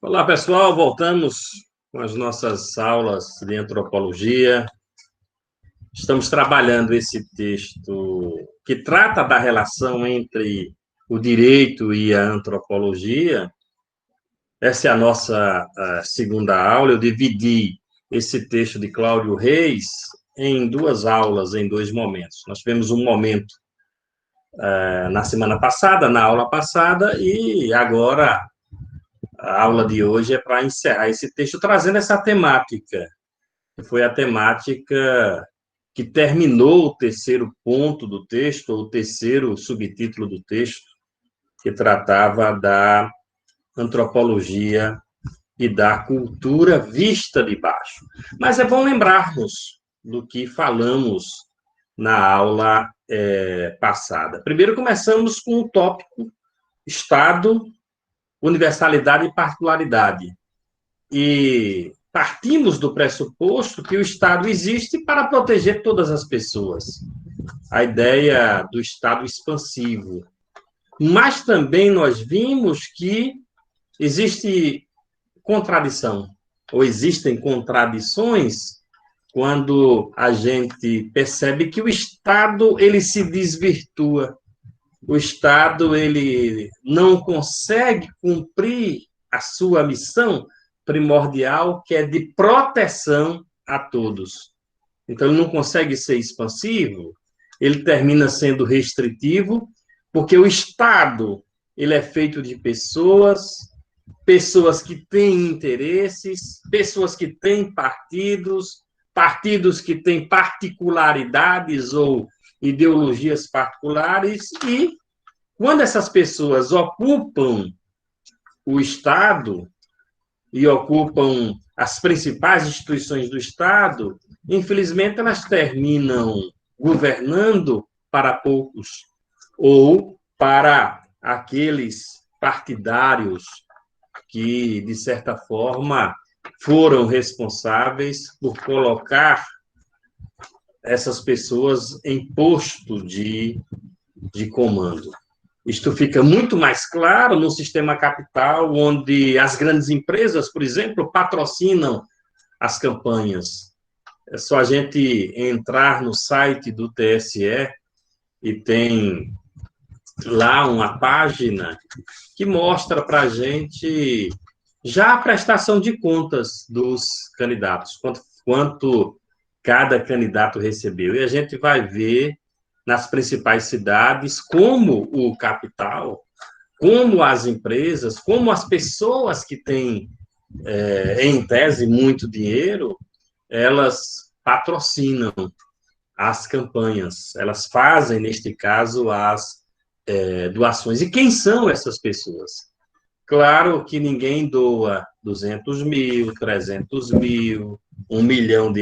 Olá, pessoal. Voltamos com as nossas aulas de antropologia. Estamos trabalhando esse texto que trata da relação entre o direito e a antropologia. Essa é a nossa segunda aula. Eu dividi esse texto de Cláudio Reis em duas aulas, em dois momentos. Nós tivemos um momento na semana passada, na aula passada, e agora a aula de hoje é para encerrar esse texto, trazendo essa temática, que foi a temática que terminou o terceiro ponto do texto, ou o terceiro subtítulo do texto, que tratava da antropologia e da cultura vista de baixo. Mas é bom lembrarmos do que falamos na aula passada. Primeiro, começamos com o tópico Estado, universalidade e particularidade. E partimos do pressuposto que o Estado existe para proteger todas as pessoas. A ideia do Estado expansivo. Mas também nós vimos que existe contradição, ou existem contradições, quando a gente percebe que o Estado ele se desvirtua. O Estado ele não consegue cumprir a sua missão primordial, que é de proteção a todos. Então, ele não consegue ser expansivo, ele termina sendo restritivo, porque o Estado ele é feito de pessoas que têm interesses, pessoas que têm partidos que têm particularidades ou ideologias particulares, e quando essas pessoas ocupam o Estado e ocupam as principais instituições do Estado, infelizmente elas terminam governando para poucos ou para aqueles partidários que, de certa forma, foram responsáveis por colocar essas pessoas em posto de comando. Isto fica muito mais claro no sistema capital, onde as grandes empresas, por exemplo, patrocinam as campanhas. É só a gente entrar no site do TSE e tem lá uma página que mostra para a gente já a prestação de contas dos candidatos, quanto cada candidato recebeu. E a gente vai ver nas principais cidades como o capital, como as empresas, como as pessoas que têm, em tese, muito dinheiro, elas patrocinam as campanhas, elas fazem, neste caso, as doações. E quem são essas pessoas? Claro que ninguém doa 200 mil, 300 mil, R$ 1 milhão,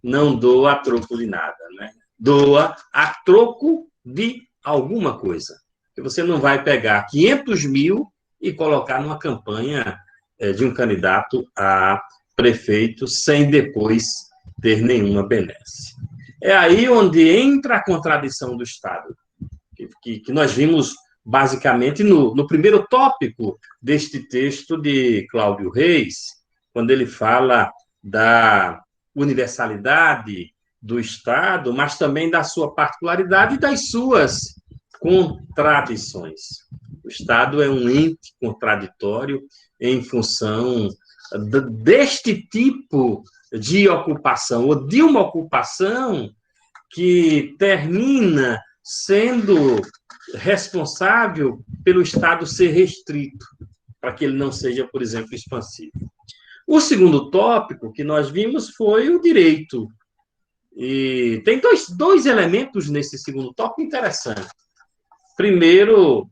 não doa a troco de nada, né? Doa a troco de alguma coisa. Porque você não vai pegar 500 mil e colocar numa campanha de um candidato a prefeito sem depois ter nenhuma benesse. É aí onde entra a contradição do Estado, que nós vimos basicamente no primeiro tópico deste texto de Cláudio Reis, quando ele fala da universalidade do Estado, mas também da sua particularidade e das suas contradições. O Estado é um ente contraditório em função deste tipo de ocupação, ou de uma ocupação que termina sendo responsável pelo Estado ser restrito, para que ele não seja, por exemplo, expansivo. O segundo tópico que nós vimos foi o direito. E tem dois elementos nesse segundo tópico interessantes. Primeiro,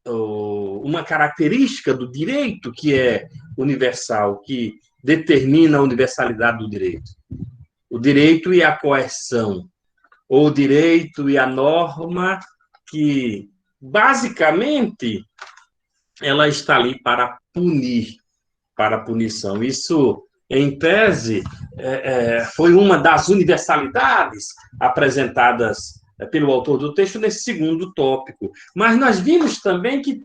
uma característica do direito que é universal, que determina a universalidade do direito. O direito e a coerção, ou o direito e a norma que, basicamente, ela está ali para punir, para a punição. Isso, em tese, foi uma das universalidades apresentadas pelo autor do texto nesse segundo tópico. Mas nós vimos também que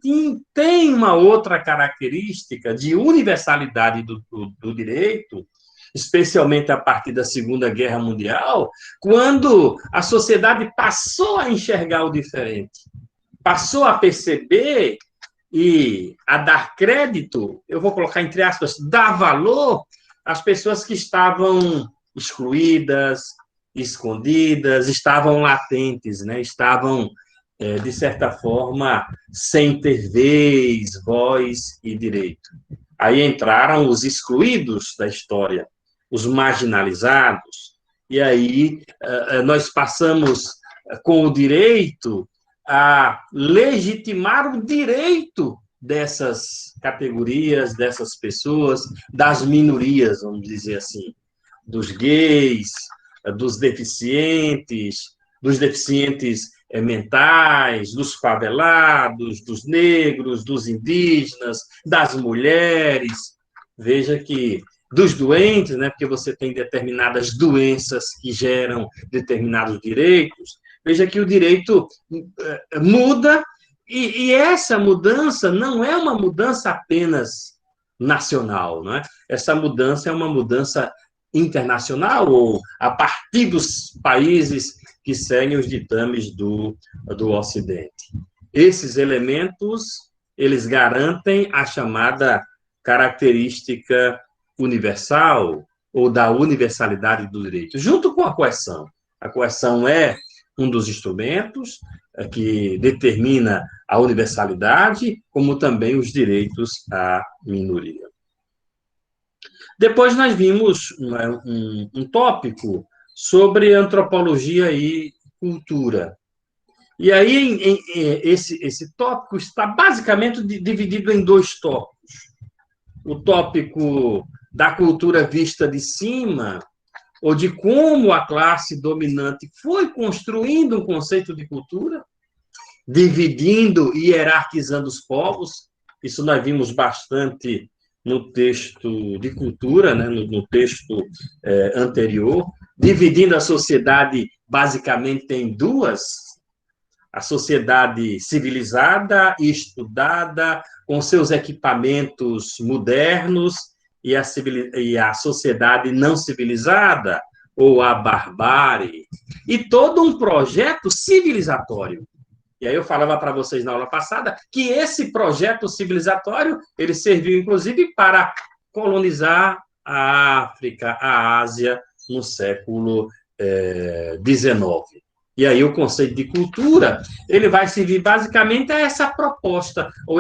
tem uma outra característica de universalidade do direito, especialmente a partir da Segunda Guerra Mundial, quando a sociedade passou a enxergar o diferente, passou a perceber e a dar crédito, eu vou colocar entre aspas, dar valor às pessoas que estavam excluídas, escondidas, estavam latentes, né? Estavam, de certa forma, sem ter vez, voz e direito. Aí entraram os excluídos da história, os marginalizados, e aí nós passamos com o direito a legitimar o direito dessas categorias, dessas pessoas, das minorias, vamos dizer assim, dos gays, dos deficientes mentais, dos favelados, dos negros, dos indígenas, das mulheres. Veja que dos doentes, né, porque você tem determinadas doenças que geram determinados direitos. Veja que o direito muda, e essa mudança não é uma mudança apenas nacional, não é? Essa mudança é uma mudança internacional, ou a partir dos países que seguem os ditames do Ocidente. Esses elementos, eles garantem a chamada característica universal, ou da universalidade do direito, junto com a coerção. A coerção é um dos instrumentos que determina a universalidade, como também os direitos à minoria. Depois nós vimos um tópico sobre antropologia e cultura. E aí esse tópico está basicamente dividido em dois tópicos. O tópico da cultura vista de cima, ou de como a classe dominante foi construindo um conceito de cultura, dividindo e hierarquizando os povos. Isso nós vimos bastante no texto de cultura, né, no texto anterior, dividindo a sociedade basicamente em duas: a sociedade civilizada e estudada, com seus equipamentos modernos, e a sociedade não civilizada, ou a barbárie, e todo um projeto civilizatório. E aí eu falava para vocês na aula passada que esse projeto civilizatório, ele serviu, inclusive, para colonizar a África, a Ásia, no século XIX. E aí o conceito de cultura, ele vai servir basicamente a essa proposta, ou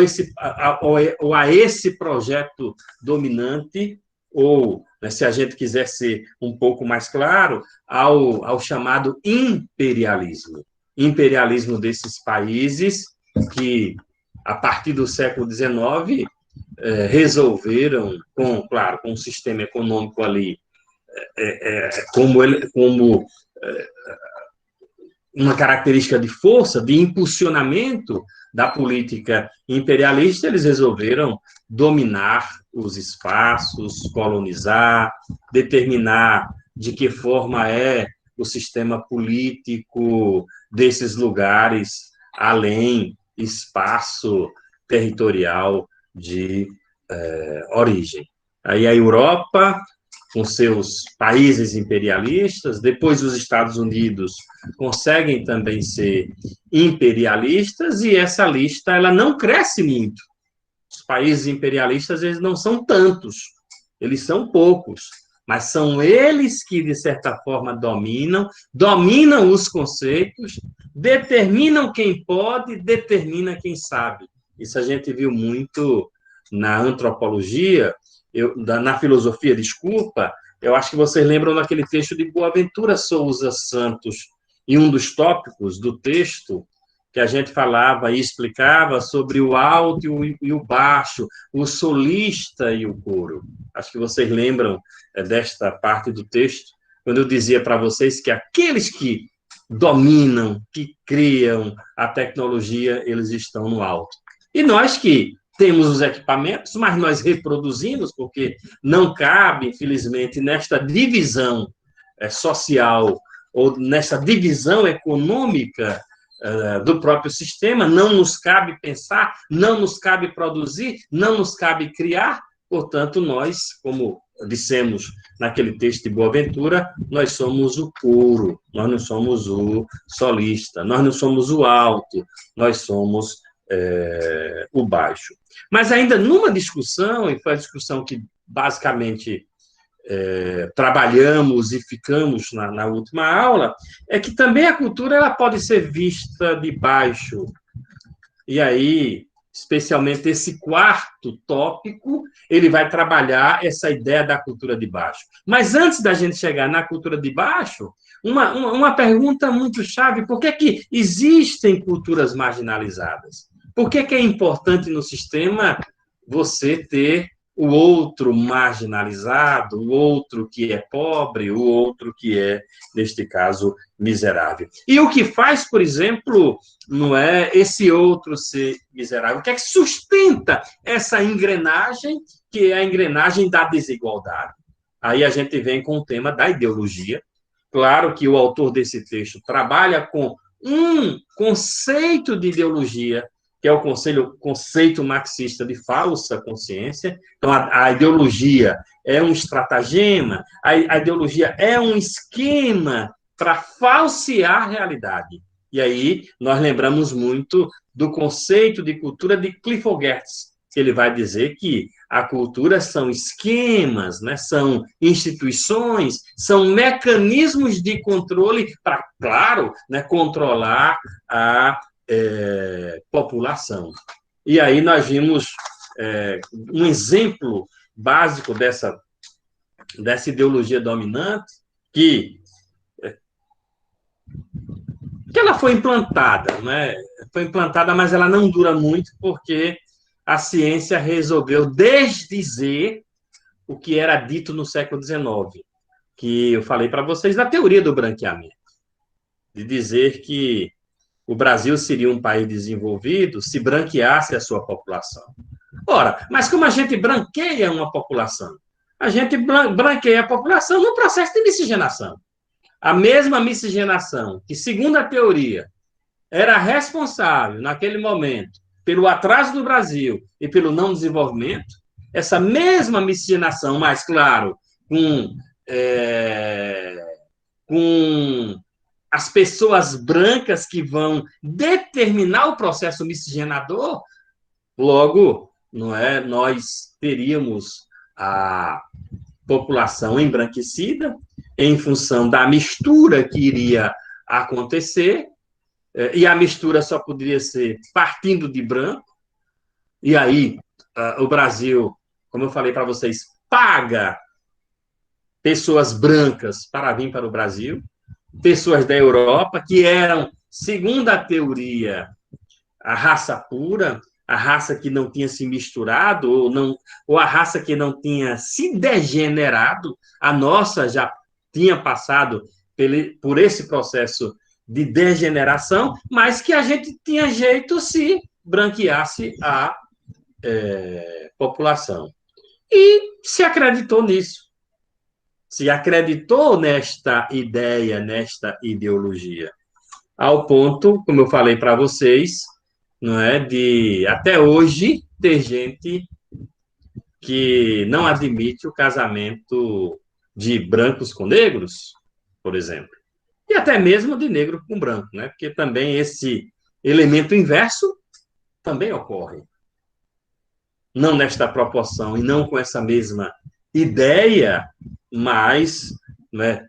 a esse projeto dominante, ou, né, se a gente quiser ser um pouco mais claro, ao chamado imperialismo. Imperialismo desses países que, a partir do século XIX, resolveram, claro, com um sistema econômico ali, como uma característica de força, de impulsionamento da política imperialista, eles resolveram dominar os espaços, colonizar, determinar de que forma é o sistema político desses lugares, além espaço territorial de origem. Aí a Europa, com seus países imperialistas, depois os Estados Unidos conseguem também ser imperialistas, e essa lista ela não cresce muito. Os países imperialistas, eles não são tantos, eles são poucos, mas são eles que, de certa forma, dominam os conceitos, determinam quem pode, determina quem sabe. Isso a gente viu muito na antropologia, na filosofia, desculpa. Eu acho que vocês lembram daquele texto de Boaventura Souza Santos, e um dos tópicos do texto que a gente falava e explicava sobre o alto e o baixo, o solista e o coro. Acho que vocês lembram desta parte do texto, quando eu dizia para vocês que aqueles que dominam, que criam a tecnologia, eles estão no alto. E nós que temos os equipamentos, mas nós reproduzimos, porque não cabe, infelizmente, nesta divisão social ou nessa divisão econômica do próprio sistema, não nos cabe pensar, não nos cabe produzir, não nos cabe criar, portanto, nós, como dissemos naquele texto de Boaventura, nós somos o puro, nós não somos o solista, nós não somos o alto, nós somos o baixo. Mas ainda numa discussão, e foi a discussão que basicamente trabalhamos e ficamos na última aula, é que também a cultura ela pode ser vista de baixo. E aí, especialmente esse quarto tópico, ele vai trabalhar essa ideia da cultura de baixo. Mas antes da gente chegar na cultura de baixo, uma pergunta muito chave: por que que existem culturas marginalizadas? Por que que é importante no sistema você ter o outro marginalizado, o outro que é pobre, o outro que é, neste caso, miserável? E o que faz, por exemplo, não é esse outro ser miserável? O que é que sustenta essa engrenagem, que é a engrenagem da desigualdade? Aí a gente vem com o tema da ideologia. Claro que o autor desse texto trabalha com um conceito de ideologia, que é o conceito marxista de falsa consciência. Então, a ideologia é um estratagema, a ideologia é um esquema para falsear a realidade. E aí, nós lembramos muito do conceito de cultura de Clifford Geertz, que ele vai dizer que a cultura são esquemas, né? São instituições, são mecanismos de controle para, claro, né, controlar a população. E aí nós vimos um exemplo básico dessa ideologia dominante que ela foi implantada, né? Foi implantada, mas ela não dura muito porque a ciência resolveu desdizer o que era dito no século XIX, que eu falei para vocês da teoria do branqueamento, de dizer que o Brasil seria um país desenvolvido se branqueasse a sua população. Ora, mas como a gente branqueia uma população? A gente branqueia a população no processo de miscigenação. A mesma miscigenação que, segundo a teoria, era responsável, naquele momento, pelo atraso do Brasil e pelo não desenvolvimento, essa mesma miscigenação, mais claro, com as pessoas brancas que vão determinar o processo miscigenador, logo, não é, nós teríamos a população embranquecida em função da mistura que iria acontecer, e a mistura só poderia ser partindo de branco, e aí o Brasil, como eu falei para vocês, paga pessoas brancas para vir para o Brasil, pessoas da Europa, que eram, segundo a teoria, a raça pura, a raça que não tinha se misturado, ou a raça que não tinha se degenerado. A nossa já tinha passado por esse processo de degeneração, mas que a gente tinha jeito se branqueasse a população. E se acreditou nisso. Se acreditou nesta ideia, nesta ideologia, ao ponto, como eu falei para vocês, não é, de até hoje ter gente que não admite o casamento de brancos com negros, por exemplo, e até mesmo de negro com branco, né? Porque também esse elemento inverso também ocorre. Não nesta proporção e não com essa mesma ideia, mas, né,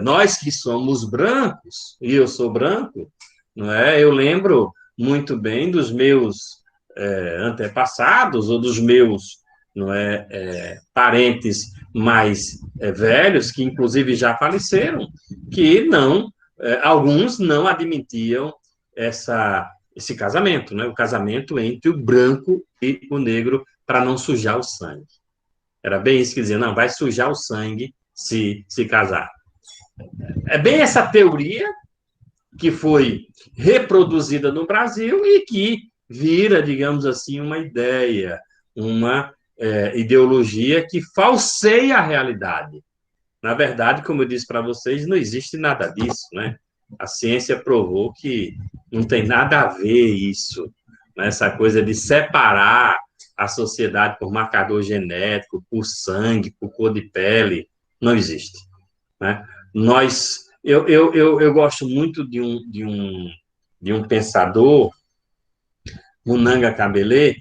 nós que somos brancos, e eu sou branco, não é? Eu lembro muito bem dos meus antepassados, ou dos meus, não é, parentes mais velhos, que inclusive já faleceram, que não, alguns não admitiam esse casamento, né? O casamento entre o branco e o negro, para não sujar o sangue. Era bem isso que dizia, não, vai sujar o sangue se casar. É bem essa teoria que foi reproduzida no Brasil e que vira, digamos assim, uma ideia, uma ideologia que falseia a realidade. Na verdade, como eu disse para vocês, não existe nada disso, né? A ciência provou que não tem nada a ver isso, né? Essa coisa de separar a sociedade por marcador genético, por sangue, por cor de pele, não existe, né? Eu gosto muito de um pensador, Munanga Cabelê,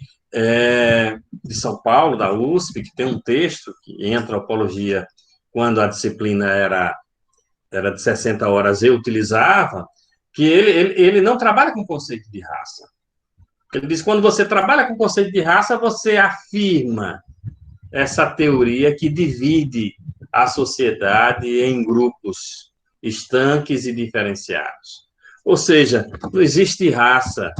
de São Paulo, da USP, que tem um texto que em antropologia, quando a disciplina era de 60 horas, eu utilizava, que ele não trabalha com conceito de raça. Ele diz que quando você trabalha com conceito de raça, você afirma essa teoria que divide a sociedade em grupos estanques e diferenciados. Ou seja, não existe raça.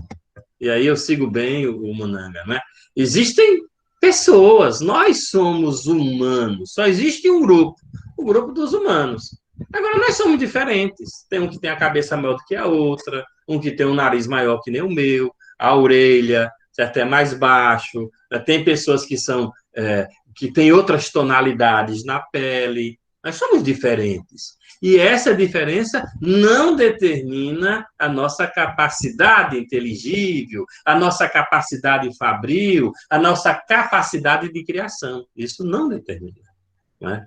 E aí eu sigo bem o Munanga, né? Existem pessoas, nós somos humanos, só existe um grupo, o grupo dos humanos. Agora, nós somos diferentes. Tem um que tem a cabeça maior do que a outra, um que tem um nariz maior que nem o meu, a orelha até mais baixo, tem pessoas que têm outras tonalidades na pele. Nós somos diferentes. E essa diferença não determina a nossa capacidade inteligível, a nossa capacidade fabril, a nossa capacidade de criação. Isso não determina, né?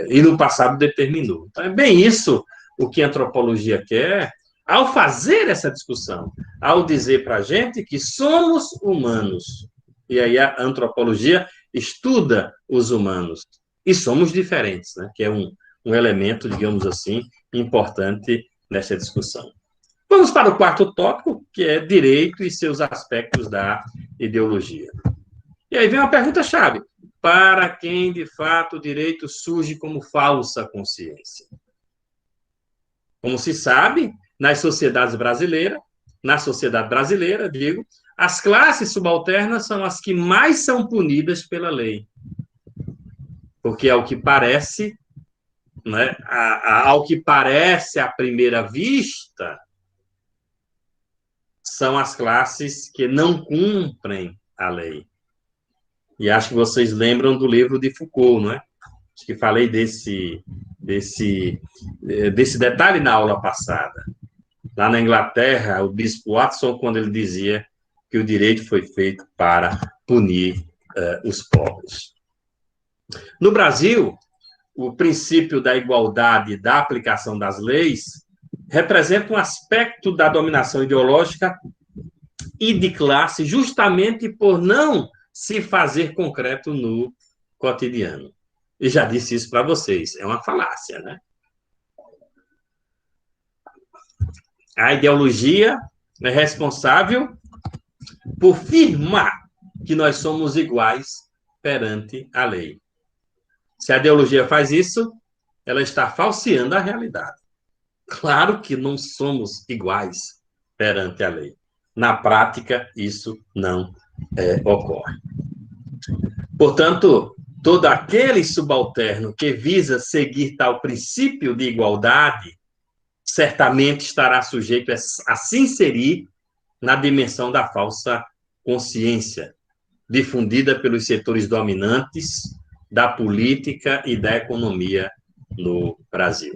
E no passado determinou. Então, é bem isso o que a antropologia quer ao fazer essa discussão, ao dizer para a gente que somos humanos. E aí a antropologia estuda os humanos. E somos diferentes, né? Que é um elemento, digamos assim, importante nessa discussão. Vamos para o quarto tópico, que é direito e seus aspectos da ideologia. E aí vem uma pergunta-chave. Para quem, de fato, o direito surge como falsa consciência? Como se sabe, na sociedade brasileira, as classes subalternas são as que mais são punidas pela lei. Porque, ao que parece, né, ao que parece à primeira vista, são as classes que não cumprem a lei. E acho que vocês lembram do livro de Foucault, não é? Acho que falei desse detalhe na aula passada. Lá na Inglaterra, o bispo Watson, quando ele dizia que o direito foi feito para punir os pobres. No Brasil, o princípio da igualdade e da aplicação das leis representa um aspecto da dominação ideológica e de classe, justamente por não se fazer concreto no cotidiano. E já disse isso para vocês, é uma falácia, né? A ideologia é responsável por afirmar que nós somos iguais perante a lei. Se a ideologia faz isso, ela está falseando a realidade. Claro que não somos iguais perante a lei. Na prática, isso não ocorre. Portanto, todo aquele subalterno que visa seguir tal princípio de igualdade, certamente estará sujeito a se inserir na dimensão da falsa consciência, difundida pelos setores dominantes da política e da economia no Brasil.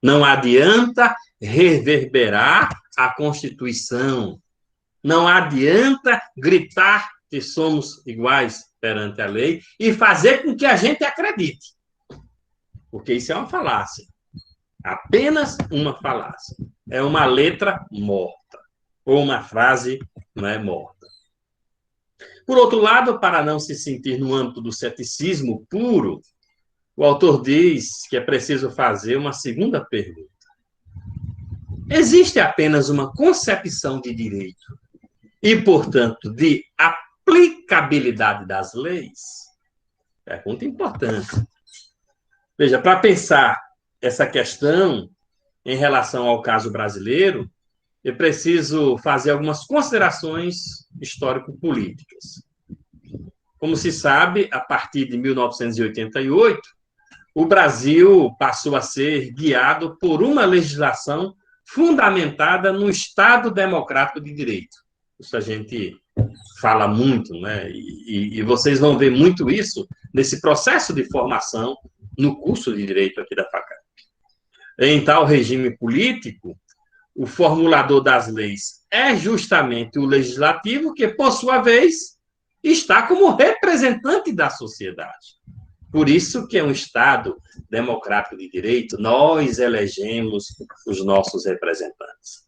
Não adianta reverberar a Constituição, não adianta gritar que somos iguais perante a lei e fazer com que a gente acredite, porque isso é uma falácia, apenas uma falácia. É uma letra morta, ou uma frase morta. Por outro lado, para não se sentir no âmbito do ceticismo puro, o autor diz que é preciso fazer uma segunda pergunta. Existe apenas uma concepção de direito e, portanto, de aplicabilidade das leis? Pergunta importante. Veja, para pensar essa questão em relação ao caso brasileiro, eu preciso fazer algumas considerações histórico-políticas. Como se sabe, a partir de 1988, o Brasil passou a ser guiado por uma legislação fundamentada no Estado Democrático de Direito. Isso a gente fala muito, né? E vocês vão ver muito isso nesse processo de formação no curso de Direito aqui da FACAP. Em tal regime político, o formulador das leis é justamente o legislativo, que, por sua vez, está como representante da sociedade. Por isso que é um Estado democrático de direito, nós elegemos os nossos representantes.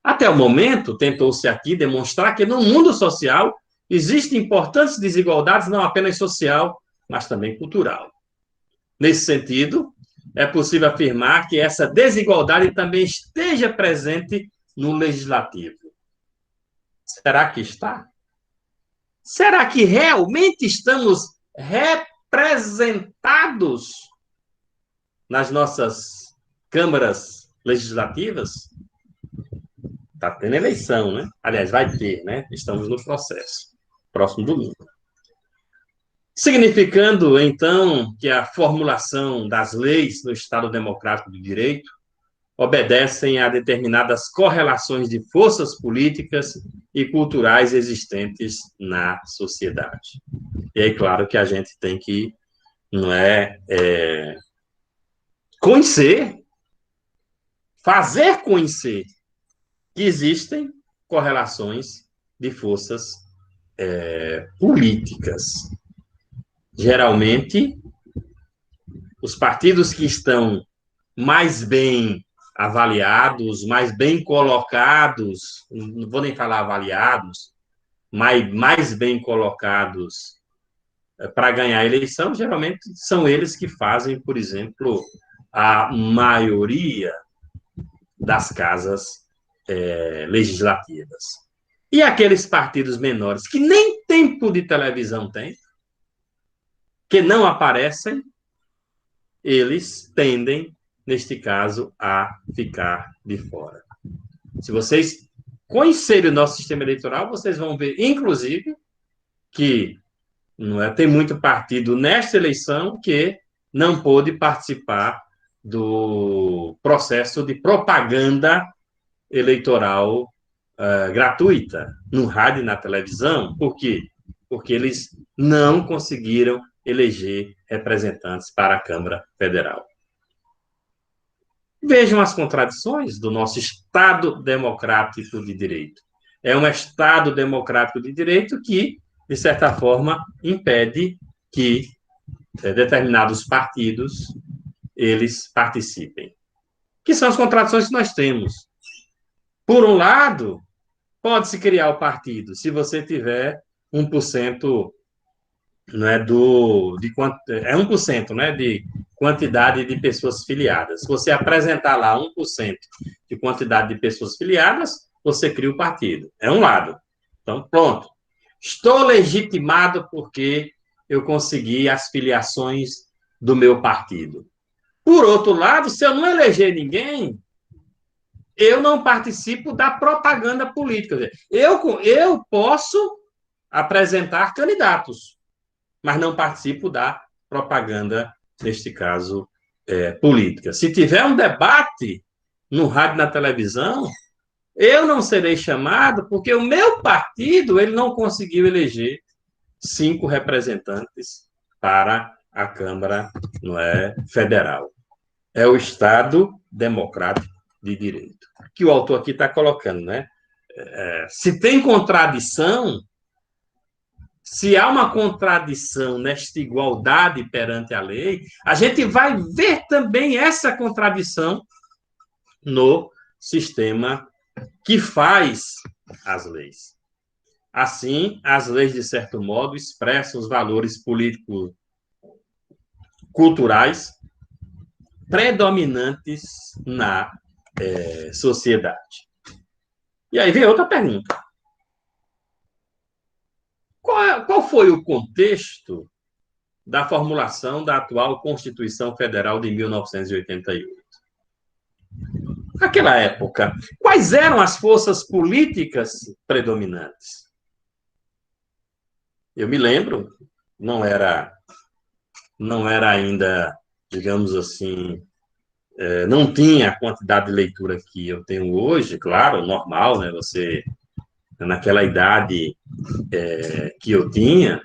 Até o momento, tentou-se aqui demonstrar que no mundo social existem importantes desigualdades, não apenas social, mas também cultural. Nesse sentido, é possível afirmar que essa desigualdade também esteja presente no legislativo. Será que está? Será que realmente estamos representados nas nossas câmaras legislativas? Está tendo eleição, né? Aliás, vai ter, né? Estamos no processo. Próximo domingo. Significando, então, que a formulação das leis no Estado Democrático de Direito obedecem a determinadas correlações de forças políticas e culturais existentes na sociedade. E aí, claro que a gente tem que, conhecer, fazer conhecer que existem correlações de forças políticas. Geralmente, os partidos que estão mais bem avaliados, mais bem colocados, não vou nem falar avaliados, mas mais bem colocados para ganhar a eleição, geralmente são eles que fazem, por exemplo, a maioria das casas legislativas. E aqueles partidos menores que nem tempo de televisão têm, que não aparecem, eles tendem, neste caso, a ficar de fora. Se vocês conhecerem o nosso sistema eleitoral, vocês vão ver, inclusive, que tem muito partido nesta eleição que não pôde participar do processo de propaganda eleitoral gratuita, no rádio e na televisão. Por quê? Porque eles não conseguiram eleger representantes para a Câmara Federal. Vejam as contradições do nosso Estado democrático de direito. É um Estado democrático de direito que, de certa forma, impede que determinados partidos eles participem. Que são as contradições que nós temos. Por um lado, pode-se criar o partido se você tiver 1%, é 1%, né, de quantidade de pessoas filiadas. Se você apresentar lá 1% de quantidade de pessoas filiadas, você cria o partido. É um lado. Então, pronto. Estou legitimado porque eu consegui as filiações do meu partido. Por outro lado, se eu não eleger ninguém, eu não participo da propaganda política. Eu posso apresentar candidatos, mas não participo da propaganda, neste caso, política. Se tiver um debate no rádio e na televisão, eu não serei chamado porque o meu partido ele não conseguiu eleger 5 representantes para a Câmara Federal. É o Estado democrático de direito. Que o autor aqui está colocando, né? Se tem contradição, se há uma contradição nesta igualdade perante a lei, a gente vai ver também essa contradição no sistema que faz as leis. Assim, as leis, de certo modo, expressam os valores políticos culturais predominantes na sociedade. E aí vem outra pergunta. Qual foi o contexto da formulação da atual Constituição Federal de 1988? Naquela época, quais eram as forças políticas predominantes? Eu me lembro, não era ainda, digamos assim, não tinha a quantidade de leitura que eu tenho hoje, claro, normal, né? Você, naquela idade que eu tinha,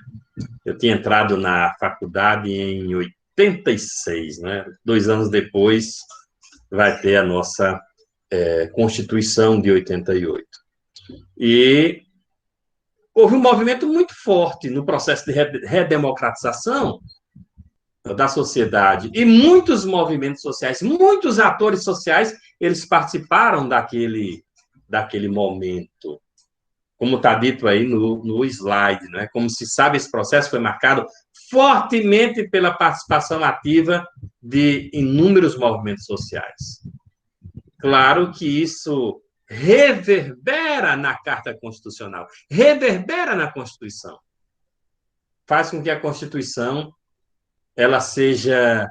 Eu tinha entrado na faculdade em 86, né? 2 anos depois vai ter a nossa Constituição de 88. E houve um movimento muito forte no processo de redemocratização da sociedade. E muitos movimentos sociais, muitos atores sociais, eles participaram daquele momento. Como está dito aí no slide, né? Como se sabe, esse processo foi marcado fortemente pela participação ativa de inúmeros movimentos sociais. Claro que isso reverbera na Carta Constitucional, reverbera na Constituição. Faz com que a Constituição ela seja,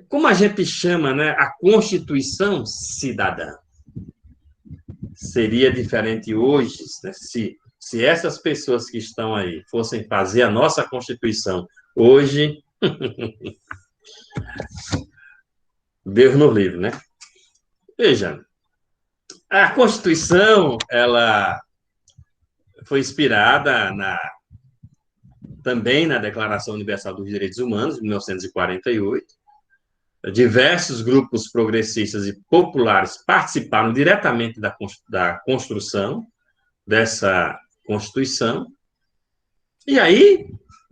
como a gente chama, né, a Constituição cidadã. Seria diferente hoje, né, se essas pessoas que estão aí fossem fazer a nossa Constituição hoje, Deus nos livre, né? Veja, a Constituição, ela foi inspirada também na Declaração Universal dos Direitos Humanos, de 1948. Diversos grupos progressistas e populares participaram diretamente da construção dessa Constituição. E aí,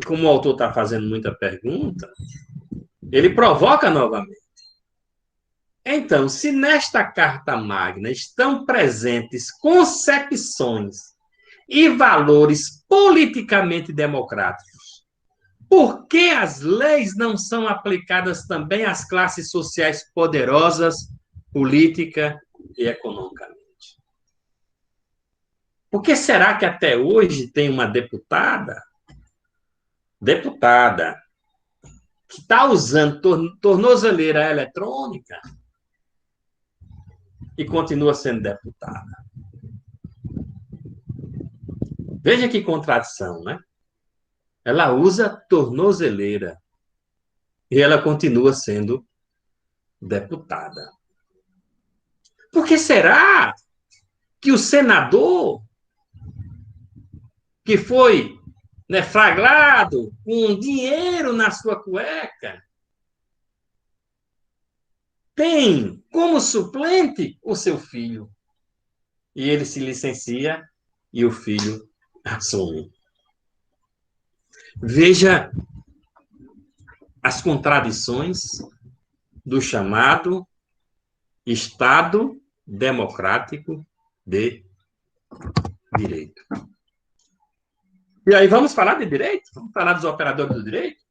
como o autor está fazendo muita pergunta, ele provoca novamente. Então, se nesta Carta Magna estão presentes concepções e valores politicamente democráticos, por que as leis não são aplicadas também às classes sociais poderosas, política e economicamente? Por que será que até hoje tem uma deputada que está usando tornozeleira eletrônica e continua sendo deputada? Veja que contradição, né? Ela usa tornozeleira e ela continua sendo deputada. Por que será que o senador que foi, né, flagrado com dinheiro na sua cueca tem como suplente o seu filho? E ele se licencia e o filho assume. Veja as contradições do chamado Estado Democrático de Direito. E aí vamos falar de direito? Vamos falar dos operadores do direito?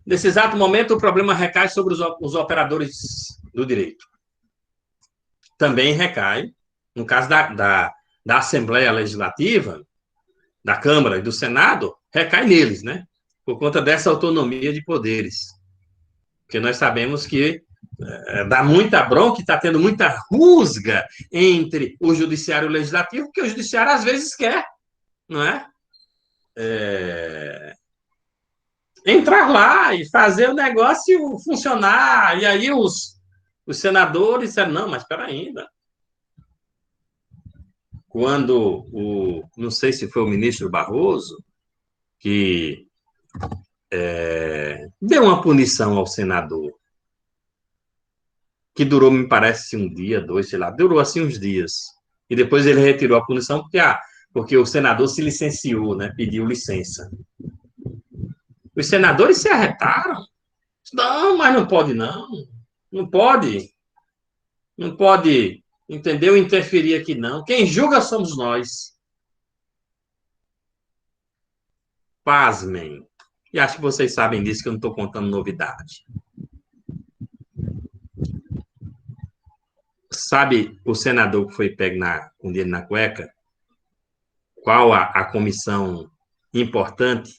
Nesse exato momento, o problema recai sobre os operadores do direito. Também recai, no caso da Assembleia Legislativa, da Câmara e do Senado, recai neles, né? Por conta dessa autonomia de poderes. Porque nós sabemos que dá muita bronca, está tendo muita rusga entre o judiciário e o legislativo, porque o judiciário às vezes quer, não é? Entrar lá e fazer o negócio funcionar. E aí os senadores disseram, não, mas espera ainda. Quando não sei se foi o ministro Barroso, que deu uma punição ao senador, que durou, me parece, um dia, dois, sei lá, durou assim uns dias. E depois ele retirou a punição porque o senador se licenciou, né? Pediu licença. Os senadores se arretaram. Não, mas não pode, não. Não pode. Não pode, entendeu? Interferir aqui, não. Quem julga somos nós. Pasmem. E acho que vocês sabem disso, que eu não estou contando novidade. Sabe o senador que foi pego com o dedo na cueca? Qual a comissão importante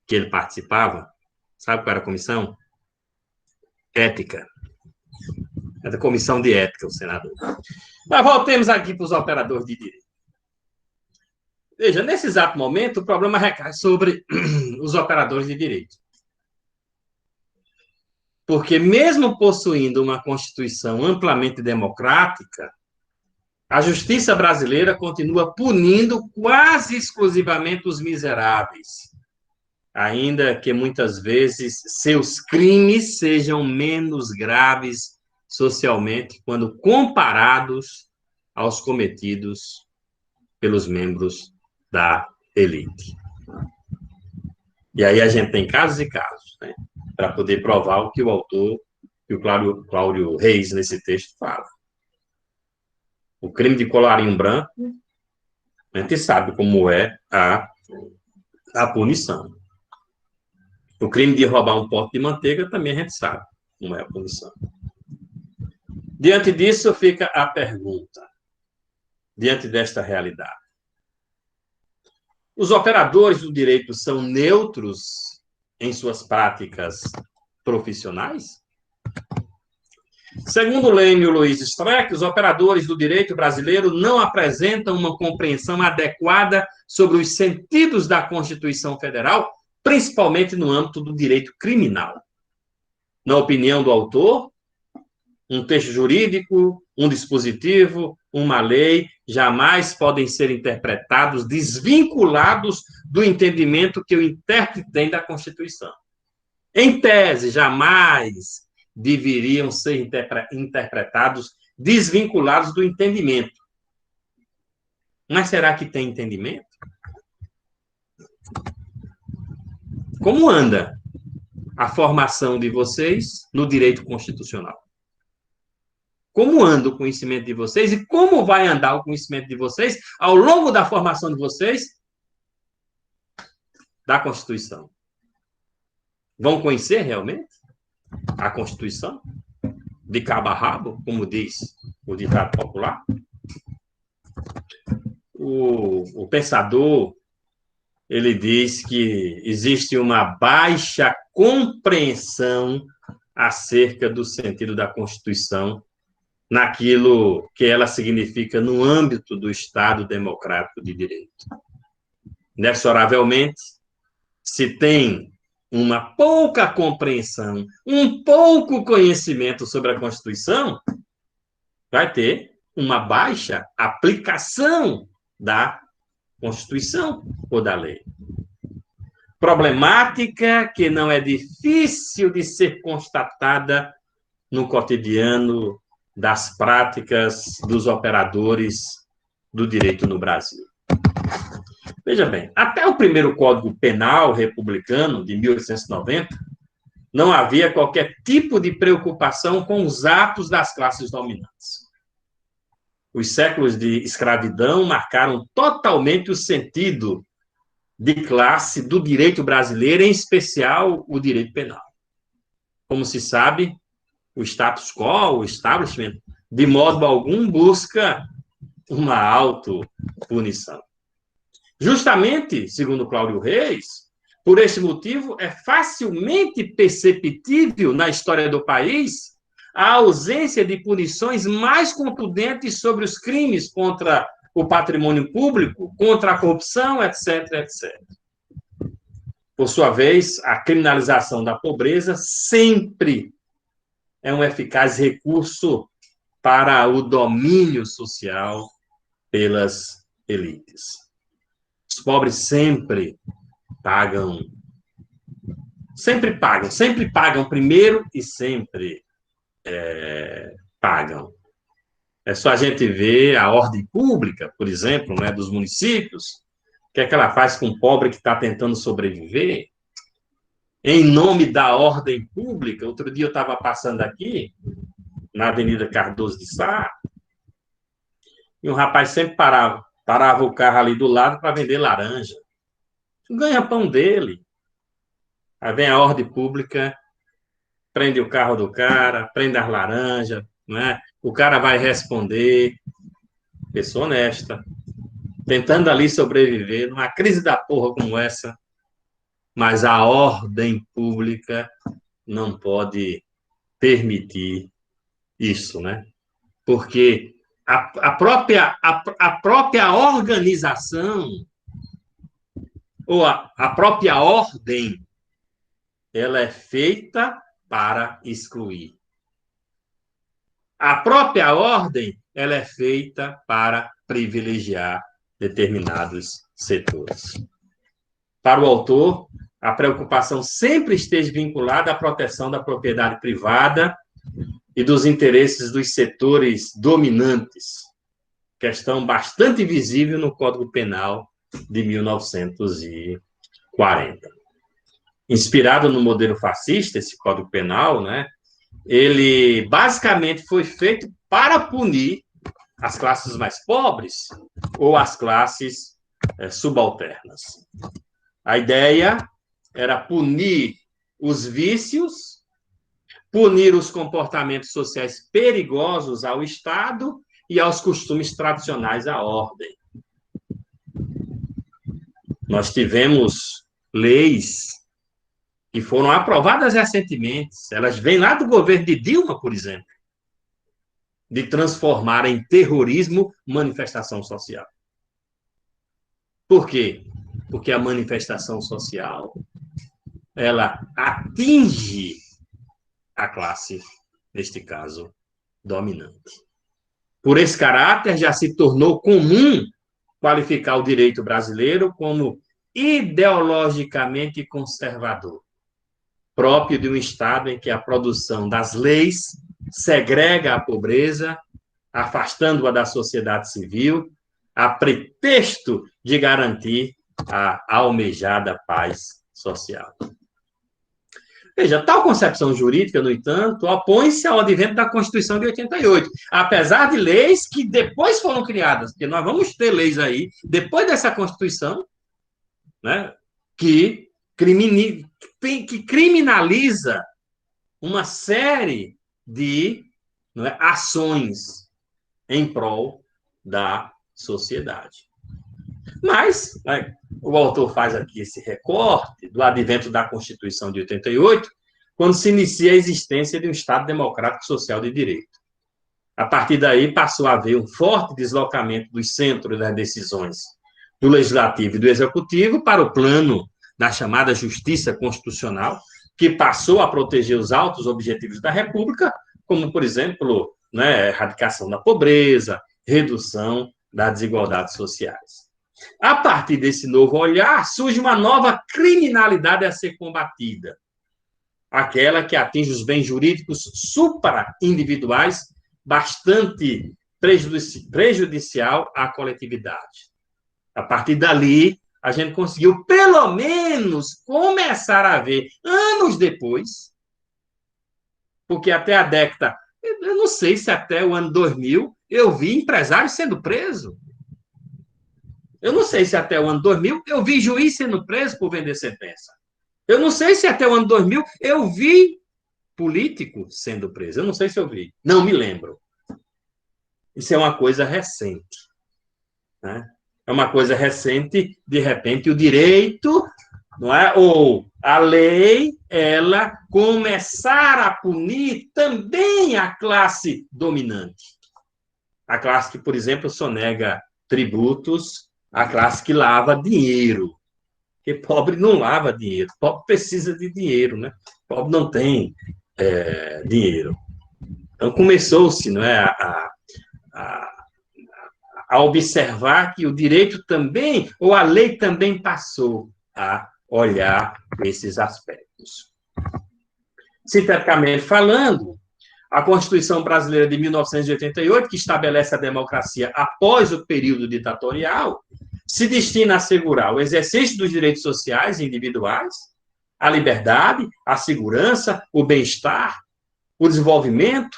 que ele participava? Sabe qual era a comissão? Ética. É da comissão de ética, o senador. Mas voltemos aqui para os operadores de direito. Veja, nesse exato momento, o problema recai sobre os operadores de direito. Porque mesmo possuindo uma Constituição amplamente democrática, A justiça brasileira continua punindo quase exclusivamente os miseráveis, ainda que muitas vezes seus crimes sejam menos graves socialmente quando comparados aos cometidos pelos membros da elite. E aí a gente tem casos e casos, né, para poder provar o que o autor, que o Cláudio Reis, nesse texto, fala. O crime de colarinho branco, a gente sabe como é a punição. O crime de roubar um pote de manteiga, também a gente sabe como é a punição. Diante disso, fica a pergunta, diante desta realidade. Os operadores do direito são neutros em suas práticas profissionais? Segundo Lênio Luiz Streck, os operadores do direito brasileiro não apresentam uma compreensão adequada sobre os sentidos da Constituição Federal, principalmente no âmbito do direito criminal. Na opinião do autor, um texto jurídico, um dispositivo, uma lei, jamais podem ser interpretados desvinculados do entendimento que o intérprete tem da Constituição. Em tese, jamais deveriam ser interpretados desvinculados do entendimento. Mas será que tem entendimento? Como anda a formação de vocês no direito constitucional? Como anda o conhecimento de vocês e como vai andar o conhecimento de vocês ao longo da formação de vocês da Constituição? Vão conhecer realmente a Constituição? De cabo a rabo, como diz o ditado popular? O pensador, ele diz que existe uma baixa compreensão acerca do sentido da Constituição naquilo que ela significa no âmbito do Estado Democrático de Direito. Inexoravelmente, se tem uma pouca compreensão, um pouco conhecimento sobre a Constituição, vai ter uma baixa aplicação da Constituição ou da lei. Problemática que não é difícil de ser constatada no cotidiano das práticas dos operadores do direito no Brasil. Veja bem, até o primeiro Código Penal republicano, de 1890, não havia qualquer tipo de preocupação com os atos das classes dominantes. Os séculos de escravidão marcaram totalmente o sentido de classe do direito brasileiro, em especial o direito penal. Como se sabe, o status quo, o establishment, de modo algum busca uma autopunição. Justamente, segundo Cláudio Reis, por esse motivo, é facilmente perceptível na história do país a ausência de punições mais contundentes sobre os crimes contra o patrimônio público, contra a corrupção, etc., etc. Por sua vez, a criminalização da pobreza sempre é um eficaz recurso para o domínio social pelas elites. Os pobres sempre pagam primeiro e sempre pagam. É só a gente ver a ordem pública, por exemplo, né, dos municípios, o que é que ela faz com o pobre que está tentando sobreviver, em nome da ordem pública. Outro dia eu estava passando aqui, na Avenida Cardoso de Sá, e um rapaz sempre parava o carro ali do lado para vender laranja. O ganha-pão dele. Aí vem a ordem pública, prende o carro do cara, prende as laranjas, né? O cara vai responder, pessoa honesta, tentando ali sobreviver numa crise da porra como essa, mas a ordem pública não pode permitir isso, né? Porque a própria organização ou a própria ordem, ela é feita para excluir. A própria ordem, ela é feita para privilegiar determinados setores. Para o autor, a preocupação sempre esteve vinculada à proteção da propriedade privada e dos interesses dos setores dominantes, questão bastante visível no Código Penal de 1940. Inspirado no modelo fascista, esse Código Penal, né, ele basicamente foi feito para punir as classes mais pobres ou as classes subalternas. A ideia era punir os vícios, punir os comportamentos sociais perigosos ao Estado e aos costumes tradicionais à ordem. Nós tivemos leis que foram aprovadas recentemente, elas vêm lá do governo de Dilma, por exemplo, de transformar em terrorismo manifestação social. Por quê? Porque a manifestação social, ela atinge a classe, neste caso, dominante. Por esse caráter, já se tornou comum qualificar o direito brasileiro como ideologicamente conservador, próprio de um Estado em que a produção das leis segrega a pobreza, afastando-a da sociedade civil, a pretexto de garantir a almejada paz social. Veja, tal concepção jurídica, no entanto, opõe-se ao advento da Constituição de 88, apesar de leis que depois foram criadas, porque nós vamos ter leis aí, depois dessa Constituição, né, que criminaliza uma série de, né, ações em prol da sociedade. Mas, né, o autor faz aqui esse recorte do advento da Constituição de 88, quando se inicia a existência de um Estado democrático social de direito. A partir daí, passou a haver um forte deslocamento dos centros das decisões do Legislativo e do Executivo para o plano da chamada Justiça Constitucional, que passou a proteger os altos objetivos da República, como, por exemplo, né, erradicação da pobreza, redução das desigualdades sociais. A partir desse novo olhar, surge uma nova criminalidade a ser combatida, aquela que atinge os bens jurídicos supra-individuais, bastante prejudicial à coletividade. A partir dali, a gente conseguiu, pelo menos, começar a ver, anos depois, porque até a década, eu não sei se até o ano 2000, eu vi empresários sendo presos. Eu não sei se até o ano 2000 eu vi juiz sendo preso por vender sentença. Eu não sei se até o ano 2000 eu vi político sendo preso. Eu não sei se eu vi. Não me lembro. Isso é uma coisa recente, né? É uma coisa recente, de repente, o direito, não é? Ou a lei, ela começar a punir também a classe dominante. A classe que, por exemplo, sonega tributos, a classe que lava dinheiro. Porque pobre não lava dinheiro, pobre precisa de dinheiro, né? Pobre não tem dinheiro. Então, começou-se, não é, a observar que o direito também, ou a lei também passou a olhar esses aspectos. Sinteticamente falando, a Constituição Brasileira de 1988, que estabelece a democracia após o período ditatorial, se destina a assegurar o exercício dos direitos sociais e individuais, a liberdade, a segurança, o bem-estar, o desenvolvimento,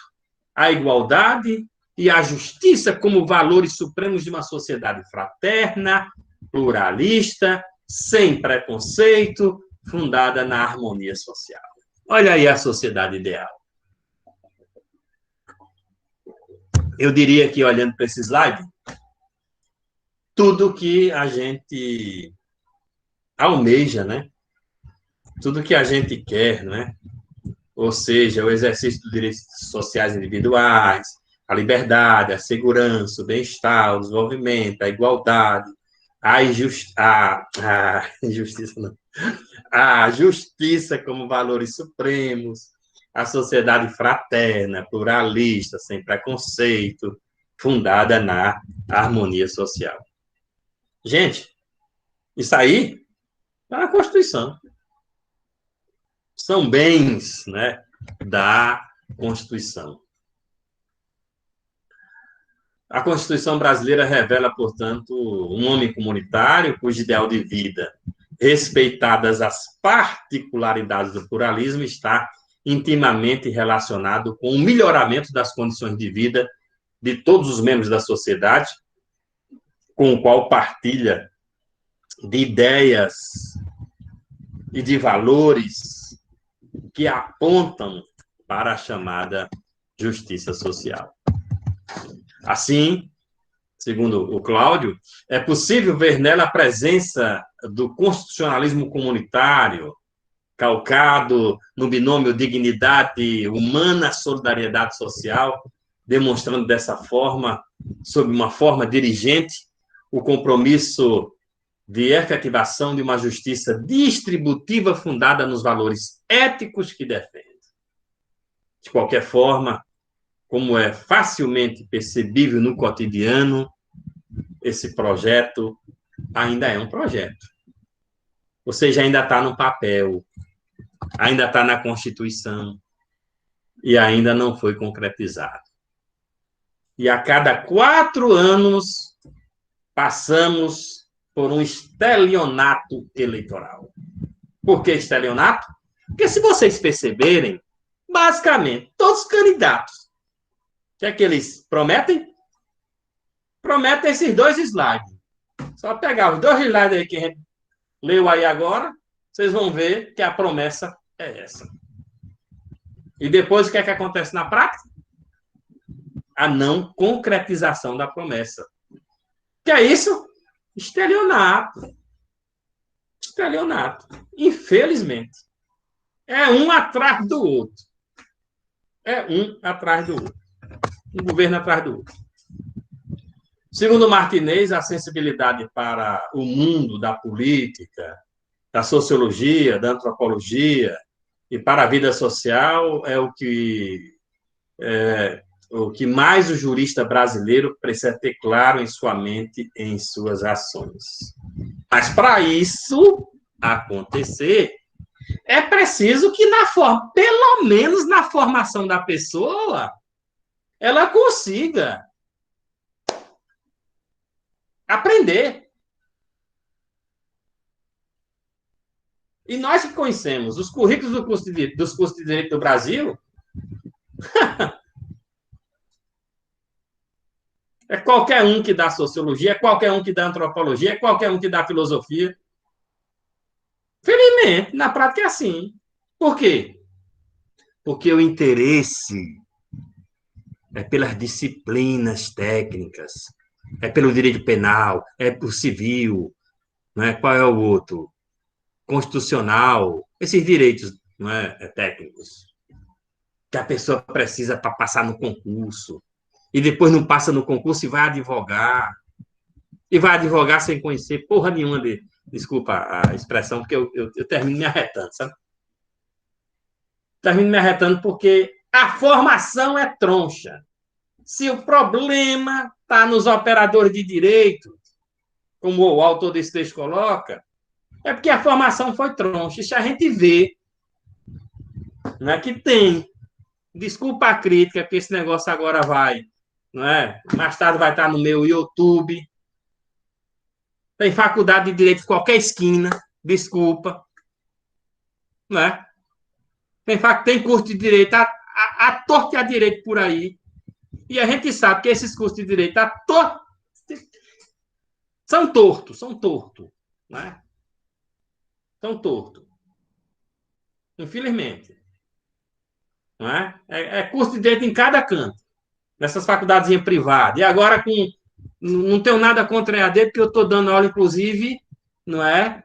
a igualdade e a justiça como valores supremos de uma sociedade fraterna, pluralista, sem preconceito, fundada na harmonia social. Olha aí a sociedade ideal. Eu diria que, olhando para esse slide, tudo que a gente almeja, né? Tudo que a gente quer, né? Ou seja, o exercício dos direitos sociais individuais, a liberdade, a segurança, o bem-estar, o desenvolvimento, a igualdade, injustiça, não. A justiça como valores supremos, a sociedade fraterna, pluralista, sem preconceito, fundada na harmonia social. Gente, isso aí está na Constituição. São bens, né, da Constituição. A Constituição brasileira revela, portanto, um homem comunitário cujo ideal de vida, respeitadas as particularidades do pluralismo, está intimamente relacionado com o melhoramento das condições de vida de todos os membros da sociedade, com o qual partilha de ideias e de valores que apontam para a chamada justiça social. Assim, segundo o Cláudio, é possível ver nela a presença do constitucionalismo comunitário, calcado no binômio dignidade humana, solidariedade social, demonstrando dessa forma, sob uma forma dirigente, o compromisso de efetivação de uma justiça distributiva fundada nos valores éticos que defende. De qualquer forma, como é facilmente percebível no cotidiano, esse projeto ainda é um projeto. Ou seja, ainda está no papel, ainda está na Constituição e ainda não foi concretizado. E a cada 4 anos passamos por um estelionato eleitoral. Por que estelionato? Porque se vocês perceberem, basicamente, todos os candidatos, o que é que eles prometem? Prometem esses 2 slides. Só pegar os 2 slides aí que a gente leu aí agora, vocês vão ver que a promessa é essa. E depois o que é que acontece na prática? A não concretização da promessa. Que é isso? Estelionato. Estelionato. Infelizmente. É um atrás do outro. É um atrás do outro. Um governo atrás do outro. Segundo Martinez, a sensibilidade para o mundo da política, da sociologia, da antropologia e para a vida social é o que mais o jurista brasileiro precisa ter claro em sua mente, em suas ações. Mas para isso acontecer, é preciso que pelo menos na formação da pessoa, ela consiga aprender. E nós que conhecemos os currículos dos cursos de Direito do Brasil, é qualquer um que dá sociologia, é qualquer um que dá antropologia, é qualquer um que dá filosofia. Felizmente, na prática é assim. Por quê? Porque o interesse é pelas disciplinas técnicas, é pelo direito penal, é por civil, né? Qual é o outro? Constitucional, esses direitos, não é, técnicos, que a pessoa precisa para passar no concurso, e depois não passa no concurso e vai advogar sem conhecer porra nenhuma desculpa a expressão, porque eu termino me arretando, sabe? Termino me arretando porque a formação é troncha. Se o problema está nos operadores de direito, como o autor desse texto coloca, é porque a formação foi troncha. Isso a gente vê, né, que tem. Desculpa a crítica, porque esse negócio agora vai, não é? Mais tarde vai estar no meu YouTube. Tem faculdade de direito em qualquer esquina, desculpa. Não é? Tem curso de direito a torto e a direito por aí. E a gente sabe que esses cursos de direito são tortos. Né? São tortos. Infelizmente. Não é? É curso de direito em cada canto. Nessas faculdades privadas. E agora não tenho nada contra a EAD, porque eu estou dando aula, inclusive, não é?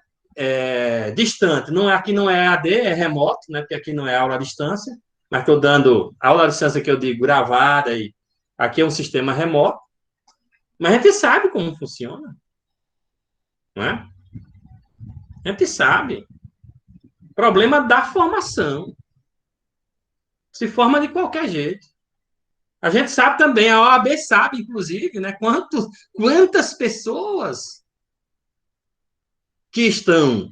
Distante. Aqui não é EAD, é remoto, né? Porque aqui não é aula à distância. Mas estou dando aula à distância que eu digo gravada. E aqui é um sistema remoto. Mas a gente sabe como funciona. Não é? A gente sabe. Problema da formação. Se forma de qualquer jeito. A gente sabe também, a OAB sabe, inclusive, né, quantas pessoas que estão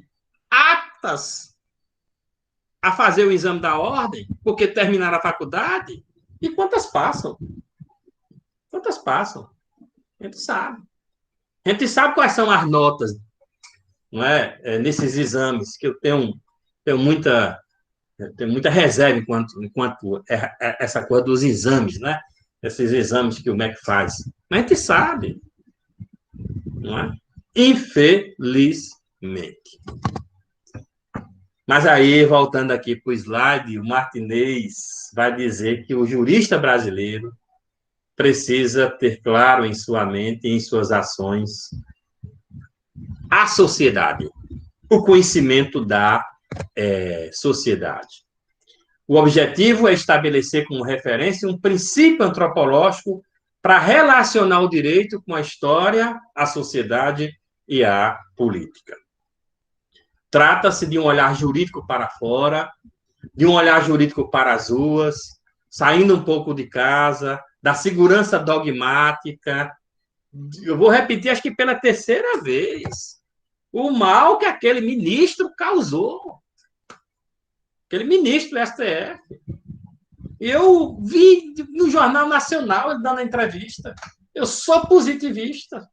aptas a fazer o exame da ordem, porque terminaram a faculdade, e quantas passam? Quantas passam? A gente sabe. A gente sabe quais são as notas, não nesses exames, que eu tenho muita, tenho muita reserva enquanto essa coisa dos exames, né? Esses exames que o MEC faz. Mas a gente sabe, não é? Infelizmente. Mas aí, voltando aqui para o slide, o Martinez vai dizer que o jurista brasileiro precisa ter claro em sua mente e em suas ações a sociedade, o conhecimento da sociedade. O objetivo é estabelecer como referência um princípio antropológico para relacionar o direito com a história, a sociedade e a política. Trata-se de um olhar jurídico para fora, de um olhar jurídico para as ruas, saindo um pouco de casa, da segurança dogmática. Eu vou repetir, acho que pela terceira vez, o mal que aquele ministro causou. Aquele ministro do STF. Eu vi no Jornal Nacional ele dando a entrevista. Eu sou positivista.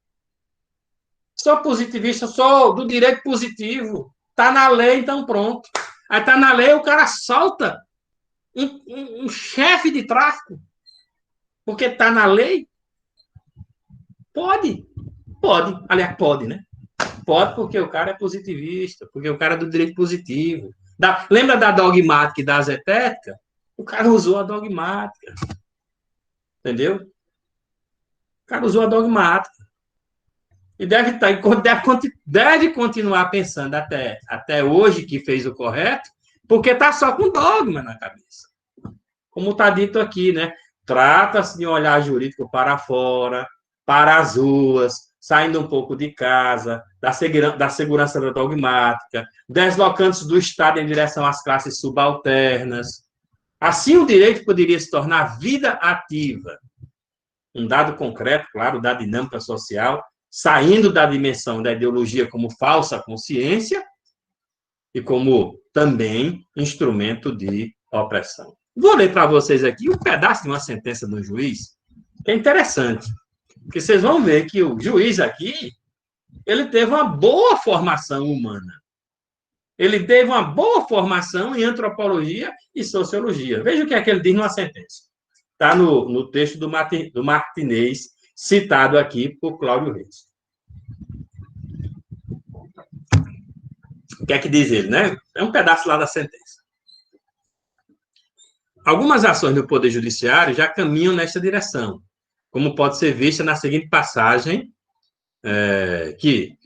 Sou positivista, sou do direito positivo. Está na lei, então pronto. Aí está na lei, o cara solta um chefe de tráfico. Porque está na lei? Pode. Pode. Aliás, pode, né? Pode porque o cara é positivista, porque o cara é do direito positivo. Lembra da dogmática e da zetética? O cara usou a dogmática. Entendeu? O cara usou a dogmática. E deve continuar pensando até hoje que fez o correto, porque está só com dogma na cabeça. Como está dito aqui, né? Trata-se de um olhar jurídico para fora, para as ruas, saindo um pouco de casa, da segurança da dogmática, deslocando-se do Estado em direção às classes subalternas. Assim, o direito poderia se tornar vida ativa. Um dado concreto, claro, da dinâmica social, saindo da dimensão da ideologia como falsa consciência e como também instrumento de opressão. Vou ler para vocês aqui um pedaço de uma sentença do juiz, que é interessante, porque vocês vão ver que o juiz aqui, ele teve uma boa formação humana. Ele teve uma boa formação em antropologia e sociologia. Veja o que é que ele diz numa sentença. Está no texto do Martinez, citado aqui por Cláudio Reis. O que é que diz ele, né? É um pedaço lá da sentença. Algumas ações do Poder Judiciário já caminham nesta direção, como pode ser vista na seguinte passagem, que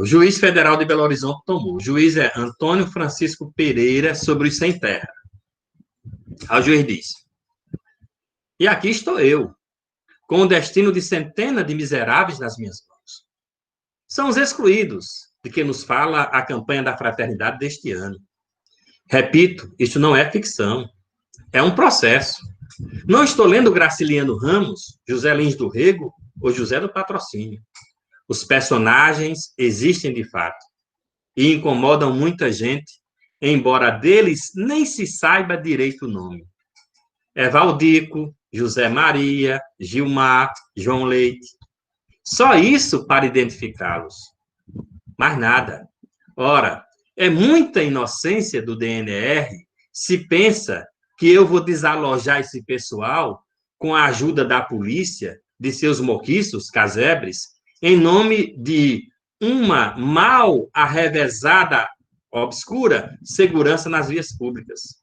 o juiz federal de Belo Horizonte tomou. O juiz é Antônio Francisco Pereira, sobre os sem terra. Aí o juiz diz: e aqui estou eu, com o destino de centenas de miseráveis nas minhas mãos. São os excluídos, de que nos fala a campanha da fraternidade deste ano. Repito, isto não é ficção, é um processo. Não estou lendo Graciliano Ramos, José Lins do Rego ou José do Patrocínio. Os personagens existem de fato e incomodam muita gente, embora deles nem se saiba direito o nome. É Valdico, José Maria, Gilmar, João Leite. Só isso para identificá-los. Mais nada. Ora, é muita inocência do DNR se pensa que eu vou desalojar esse pessoal com a ajuda da polícia, de seus moquiços, casebres, em nome de uma mal arrevezada, obscura, segurança nas vias públicas.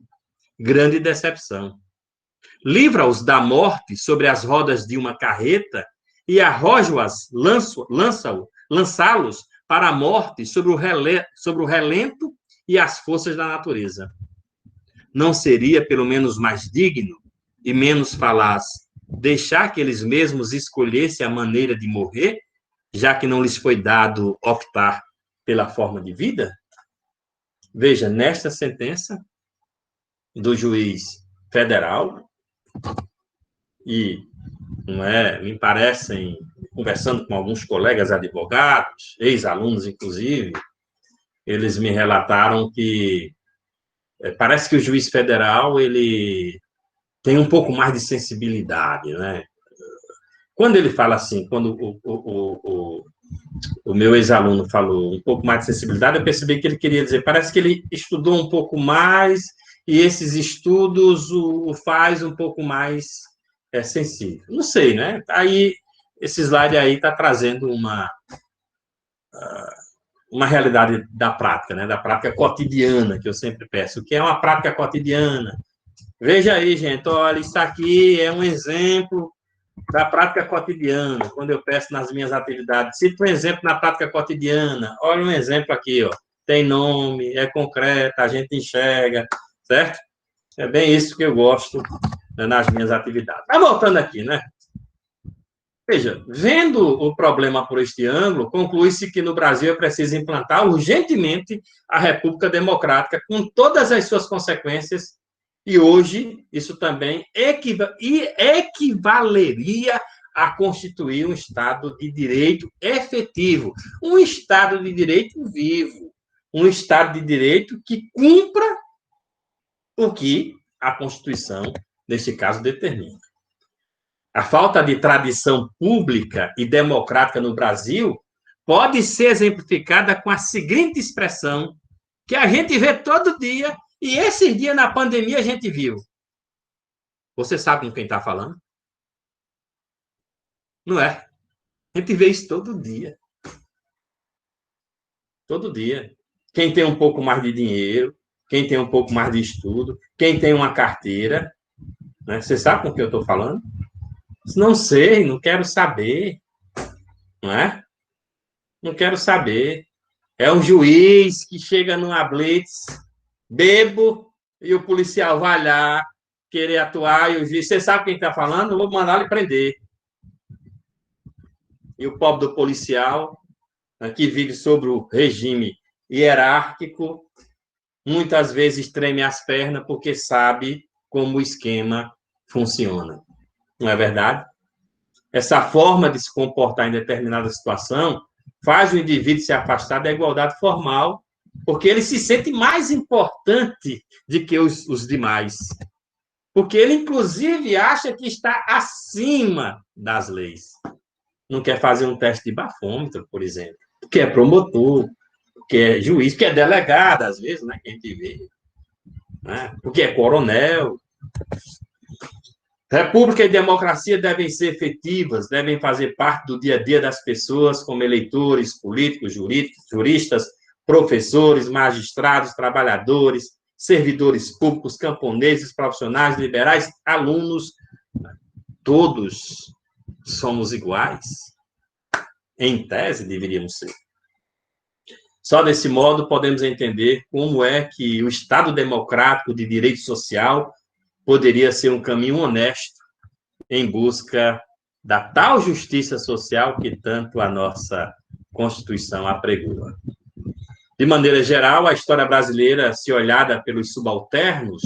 Grande decepção. Livra-os da morte sobre as rodas de uma carreta e arroja-os, lançá-los para a morte sobre o relento e as forças da natureza. Não seria, pelo menos, mais digno e menos falaz deixar que eles mesmos escolhessem a maneira de morrer, já que não lhes foi dado optar pela forma de vida? Veja, nesta sentença do juiz federal, e não é, me parecem, conversando com alguns colegas advogados, ex-alunos, inclusive, eles me relataram que parece que o juiz federal ele tem um pouco mais de sensibilidade, né? Quando ele fala assim, quando o meu ex-aluno falou um pouco mais de sensibilidade, eu percebi que ele queria dizer, parece que ele estudou um pouco mais e esses estudos o faz um pouco mais sensível. Não sei, né? Aí, esse slide aí está trazendo uma realidade da prática, né? Da prática cotidiana, que eu sempre peço. O que é uma prática cotidiana? Veja aí, gente, olha, isso aqui é um exemplo da prática cotidiana, quando eu peço nas minhas atividades. Cito um exemplo na prática cotidiana. Olha um exemplo aqui, ó. Tem nome, é concreto, a gente enxerga, certo? É bem isso que eu gosto, né, nas minhas atividades. Mas voltando aqui, né? Veja, vendo o problema por este ângulo, conclui-se que no Brasil é preciso implantar urgentemente a República Democrática, com todas as suas consequências, e hoje isso também equivaleria a constituir um Estado de Direito efetivo, um Estado de Direito vivo, um Estado de Direito que cumpra o que a Constituição, neste caso, determina. A falta de tradição pública e democrática no Brasil pode ser exemplificada com a seguinte expressão, que a gente vê todo dia, e esses dias na pandemia a gente viu. Você sabe com quem está falando? Não é? A gente vê isso todo dia. Todo dia. Quem tem um pouco mais de dinheiro, quem tem um pouco mais de estudo, quem tem uma carteira, né? Você sabe com quem eu estou falando? Não sei, não quero saber, não é? Não quero saber. É um juiz que chega numa blitz, bebo, e o policial vai lá querer atuar, e o juiz, você sabe quem está falando? Eu vou mandar ele prender. E o pobre do policial, né, que vive sobre o regime hierárquico, muitas vezes treme as pernas porque sabe como o esquema funciona. Não é verdade? Essa forma de se comportar em determinada situação faz o indivíduo se afastar da igualdade formal, porque ele se sente mais importante do que os demais. Porque ele, inclusive, acha que está acima das leis. Não quer fazer um teste de bafômetro, por exemplo, porque é promotor, porque é juiz, porque é delegado, às vezes, né, que a gente vê, né? Porque é coronel. República e democracia devem ser efetivas, devem fazer parte do dia a dia das pessoas, como eleitores, políticos, juristas, professores, magistrados, trabalhadores, servidores públicos, camponeses, profissionais, liberais, alunos. Todos somos iguais. Em tese, deveríamos ser. Só desse modo podemos entender como é que o Estado democrático de direito social poderia ser um caminho honesto em busca da tal justiça social que tanto a nossa Constituição apregoa. De maneira geral, a história brasileira, se olhada pelos subalternos,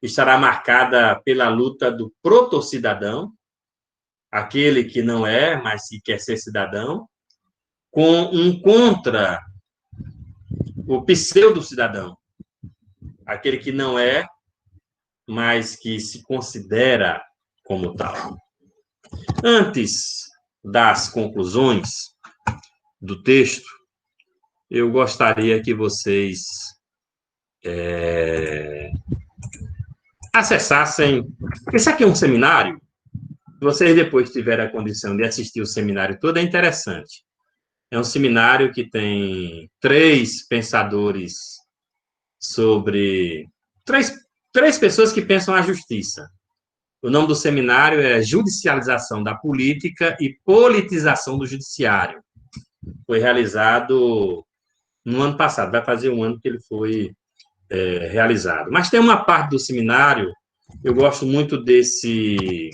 estará marcada pela luta do proto-cidadão, aquele que não é, mas que quer ser cidadão, com um contra o pseudo-cidadão, aquele que não é, mas que se considera como tal. Antes das conclusões do texto, eu gostaria que vocês acessassem. Esse aqui é um seminário. Se vocês depois tiverem a condição de assistir o seminário todo, é interessante. É um seminário que tem 3 pensadores sobre... Três pessoas que pensam a justiça. O nome do seminário é Judicialização da Política e Politização do Judiciário. Foi realizado no ano passado, vai fazer um ano que ele foi realizado. Mas tem uma parte do seminário, eu gosto muito desse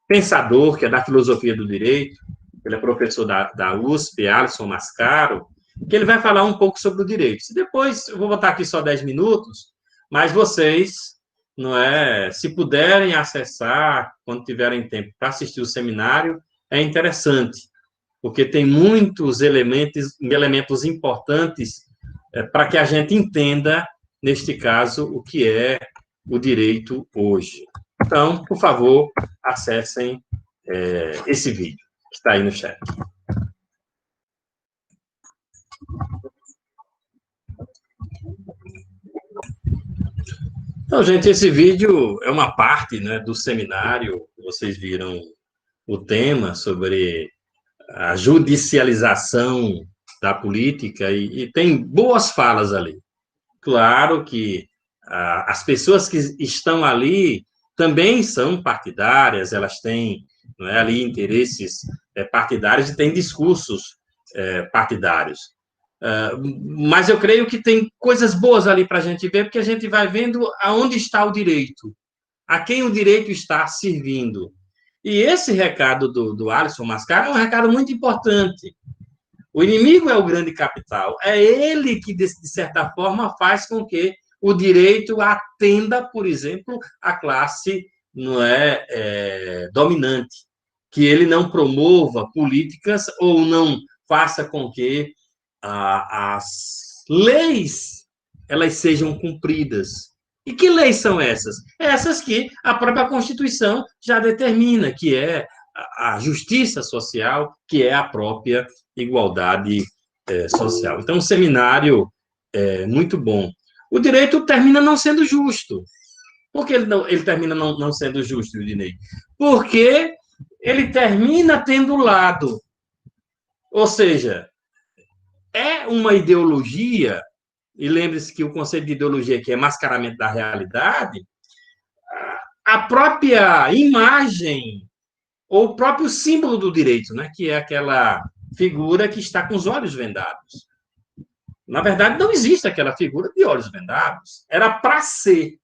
pensador, que é da filosofia do direito, ele é professor da USP, Alisson Mascaro, que ele vai falar um pouco sobre o direito. Depois, eu vou botar aqui só 10 minutos, Mas vocês, não é, se puderem acessar, quando tiverem tempo para assistir o seminário, é interessante, porque tem muitos elementos importantes para que a gente entenda, neste caso, o que é o direito hoje. Então, por favor, acessem esse vídeo que está aí no chat. Então, gente, esse vídeo é uma parte, né, do seminário. Vocês viram o tema sobre a judicialização da política e tem boas falas ali. Claro que as pessoas que estão ali também são partidárias, elas têm, não é, ali interesses partidários e têm discursos partidários. Mas eu creio que tem coisas boas ali para a gente ver, porque a gente vai vendo aonde está o direito, a quem o direito está servindo. E esse recado do Alisson Mascaro é um recado muito importante. O inimigo é o grande capital. É ele que, de certa forma, faz com que o direito atenda, por exemplo, a classe não dominante. Que ele não promova políticas ou não faça com que as leis elas sejam cumpridas. E que leis são essas? Essas que a própria Constituição já determina, que é a justiça social, que é a própria igualdade social. Então, um seminário muito bom. O direito termina não sendo justo. Por que ele termina não sendo justo, Dinei? Porque ele termina tendo lado. Ou seja, é uma ideologia, e lembre-se que o conceito de ideologia aqui é mascaramento da realidade, a própria imagem, ou o próprio símbolo do direito, né, que é aquela figura que está com os olhos vendados. Na verdade, não existe aquela figura de olhos vendados. Era para ser,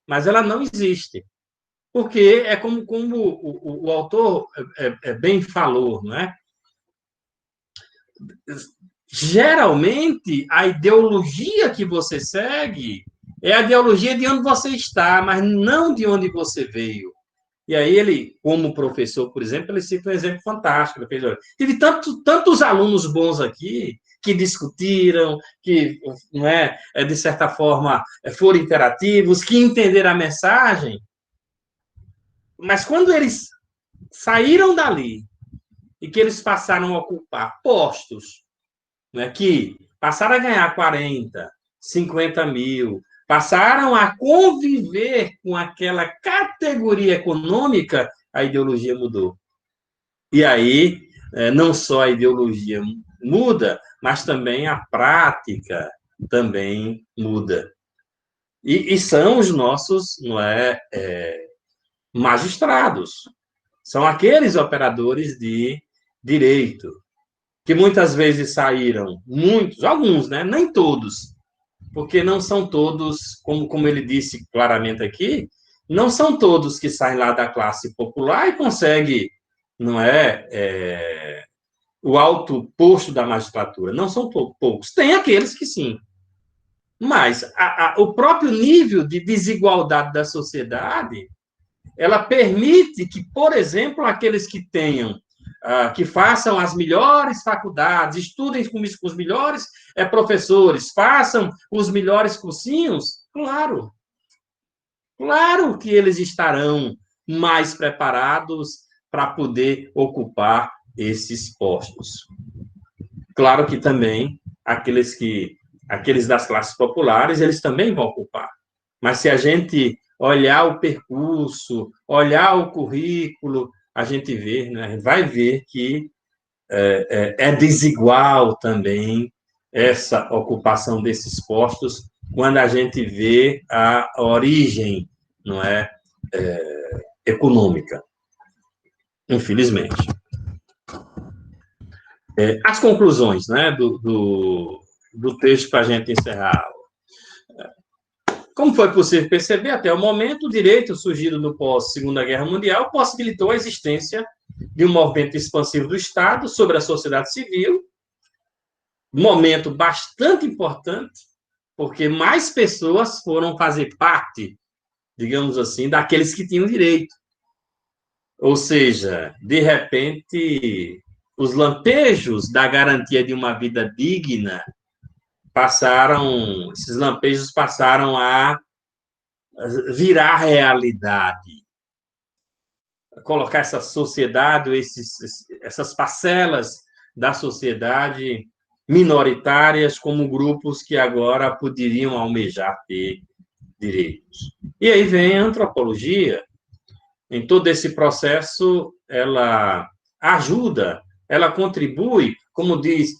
mas ela não existe. Porque é como o autor bem falou, não é? Geralmente, a ideologia que você segue é a ideologia de onde você está, mas não de onde você veio. E aí ele, como professor, por exemplo, ele cita um exemplo fantástico. Ele fez, olha, tive tantos alunos bons aqui que discutiram, que, não é, de certa forma, foram interativos, que entenderam a mensagem, mas quando eles saíram dali e que eles passaram a ocupar postos, né, que passaram a ganhar 40, 50 mil, passaram a conviver com aquela categoria econômica, a ideologia mudou. E aí, não só a ideologia muda, mas também a prática também muda. E são os nossos magistrados, são aqueles operadores de direito, que muitas vezes saíram, alguns, né? Nem todos, porque não são todos, como ele disse claramente aqui, não são todos que saem lá da classe popular e conseguem, o alto posto da magistratura. Não são poucos. Tem aqueles que sim. Mas o próprio nível de desigualdade da sociedade, ela permite que, por exemplo, aqueles que tenham que façam as melhores faculdades, estudem com os melhores professores, façam os melhores cursinhos, claro que eles estarão mais preparados para poder ocupar esses postos. Claro que também aqueles das classes populares, eles também vão ocupar. Mas se a gente olhar o percurso, olhar o currículo, a gente vê, né, vai ver que é desigual também essa ocupação desses postos quando a gente vê a origem, não é, econômica, infelizmente. As conclusões, né, do texto para a gente encerrar. Como foi possível perceber, até o momento, o direito surgido no pós-Segunda Guerra Mundial possibilitou a existência de um movimento expansivo do Estado sobre a sociedade civil, momento bastante importante, porque mais pessoas foram fazer parte, digamos assim, daqueles que tinham direito. Ou seja, de repente, os lampejos da garantia de uma vida digna esses lampejos passaram a virar realidade. Colocar essa sociedade, essas parcelas da sociedade minoritárias como grupos que agora poderiam almejar ter direitos. E aí vem a antropologia. Em todo esse processo, ela ajuda, ela contribui, como diz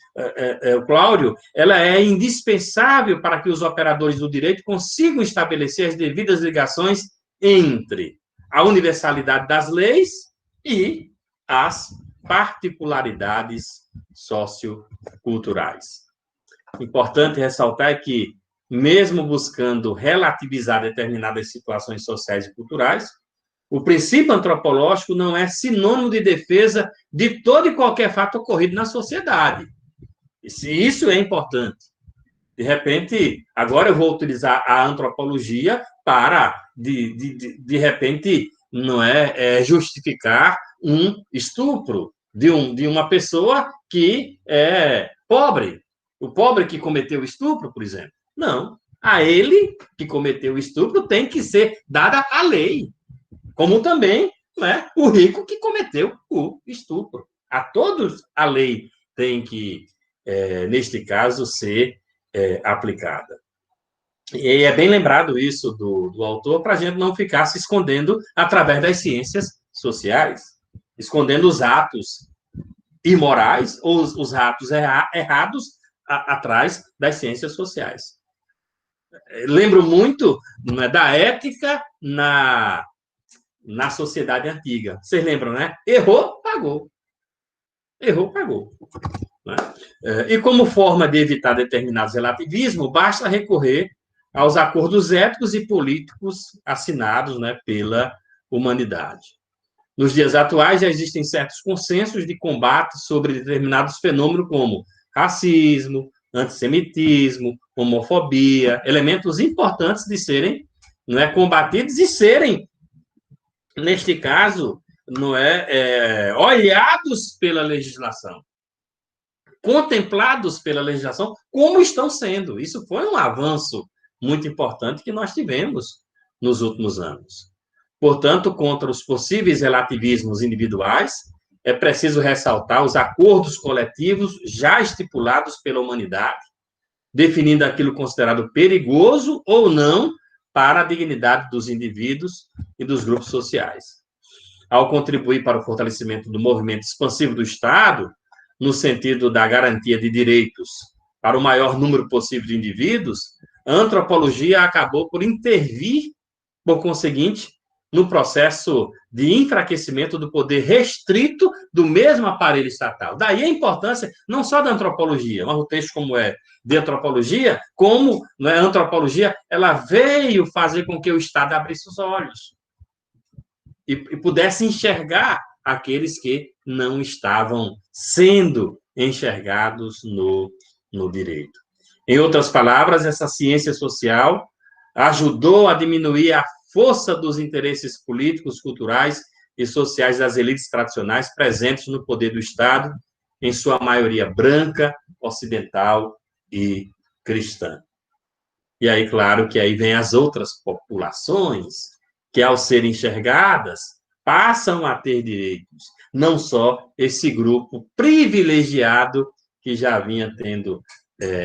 o Cláudio, ela é indispensável para que os operadores do direito consigam estabelecer as devidas ligações entre a universalidade das leis e as particularidades socioculturais. Importante ressaltar que, mesmo buscando relativizar determinadas situações sociais e culturais, o princípio antropológico não é sinônimo de defesa de todo e qualquer fato ocorrido na sociedade. Isso é importante. De repente, agora eu vou utilizar a antropologia para, de repente, não justificar um estupro de uma pessoa que é pobre. O pobre que cometeu o estupro, por exemplo. Não. A ele que cometeu o estupro tem que ser dada a lei. Como também, né, o rico que cometeu o estupro. A todos a lei tem que, neste caso, ser aplicada. E é bem lembrado isso do autor, para a gente não ficar se escondendo através das ciências sociais, escondendo os atos imorais ou os atos errados atrás das ciências sociais. Lembro muito, né, da ética na sociedade antiga. Vocês lembram, né? Errou, pagou. Errou, pagou. Né? E como forma de evitar determinados relativismos, basta recorrer aos acordos éticos e políticos assinados, né, pela humanidade. Nos dias atuais, já existem certos consensos de combate sobre determinados fenômenos como racismo, antissemitismo, homofobia, elementos importantes de serem, não é, combatidos e serem, neste caso, não olhados pela legislação, contemplados pela legislação, como estão sendo. Isso foi um avanço muito importante que nós tivemos nos últimos anos. Portanto, contra os possíveis relativismos individuais, é preciso ressaltar os acordos coletivos já estipulados pela humanidade, definindo aquilo considerado perigoso ou não para a dignidade dos indivíduos e dos grupos sociais. Ao contribuir para o fortalecimento do movimento expansivo do Estado, no sentido da garantia de direitos para o maior número possível de indivíduos, a antropologia acabou por intervir, por conseguinte, no processo de enfraquecimento do poder restrito do mesmo aparelho estatal. Daí a importância não só da antropologia, mas o texto como é de antropologia, como, a antropologia, ela veio fazer com que o Estado abrisse os olhos e pudesse enxergar aqueles que não estavam sendo enxergados no direito. Em outras palavras, essa ciência social ajudou a diminuir a força dos interesses políticos, culturais e sociais das elites tradicionais presentes no poder do Estado, em sua maioria branca, ocidental e cristã. E aí, claro, que aí vem as outras populações que, ao serem enxergadas, passam a ter direitos, não só esse grupo privilegiado que já vinha tendo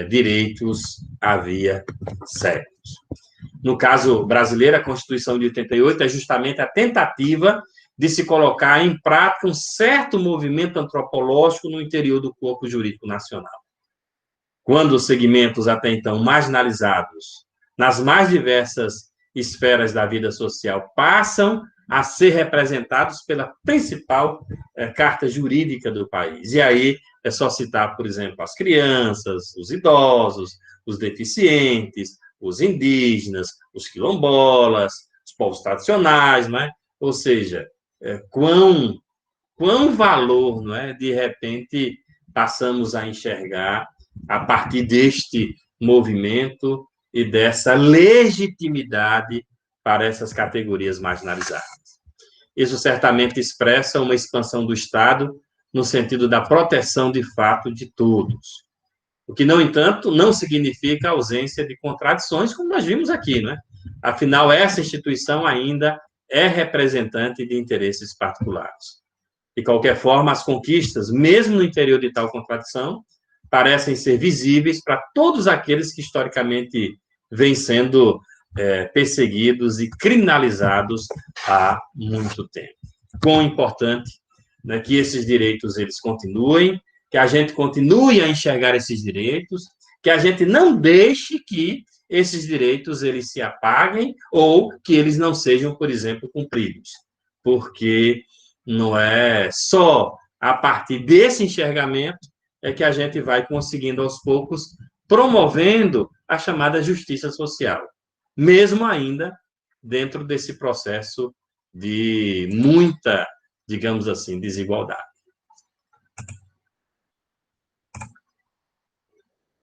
direitos havia séculos. No caso brasileiro, a Constituição de 88 é justamente a tentativa de se colocar em prática um certo movimento antropológico no interior do corpo jurídico nacional. Quando os segmentos até então marginalizados nas mais diversas esferas da vida social passam a ser representados pela principal carta jurídica do país. E aí é só citar, por exemplo, as crianças, os idosos, os deficientes, os indígenas, os quilombolas, os povos tradicionais, não é? Ou seja, quão valor, não é? De repente passamos a enxergar a partir deste movimento e dessa legitimidade para essas categorias marginalizadas. Isso certamente expressa uma expansão do Estado no sentido da proteção de fato de todos. O que, no entanto, não significa a ausência de contradições, como nós vimos aqui, né? Afinal, essa instituição ainda é representante de interesses particulares. De qualquer forma, as conquistas, mesmo no interior de tal contradição, parecem ser visíveis para todos aqueles que, historicamente, vêm sendo perseguidos e criminalizados há muito tempo. Quão importante, né, que esses direitos eles continuem, que a gente continue a enxergar esses direitos, que a gente não deixe que esses direitos eles se apaguem ou que eles não sejam, por exemplo, cumpridos. Porque não é só a partir desse enxergamento é que a gente vai conseguindo, aos poucos, promovendo a chamada justiça social, mesmo ainda dentro desse processo de muita, digamos assim, desigualdade.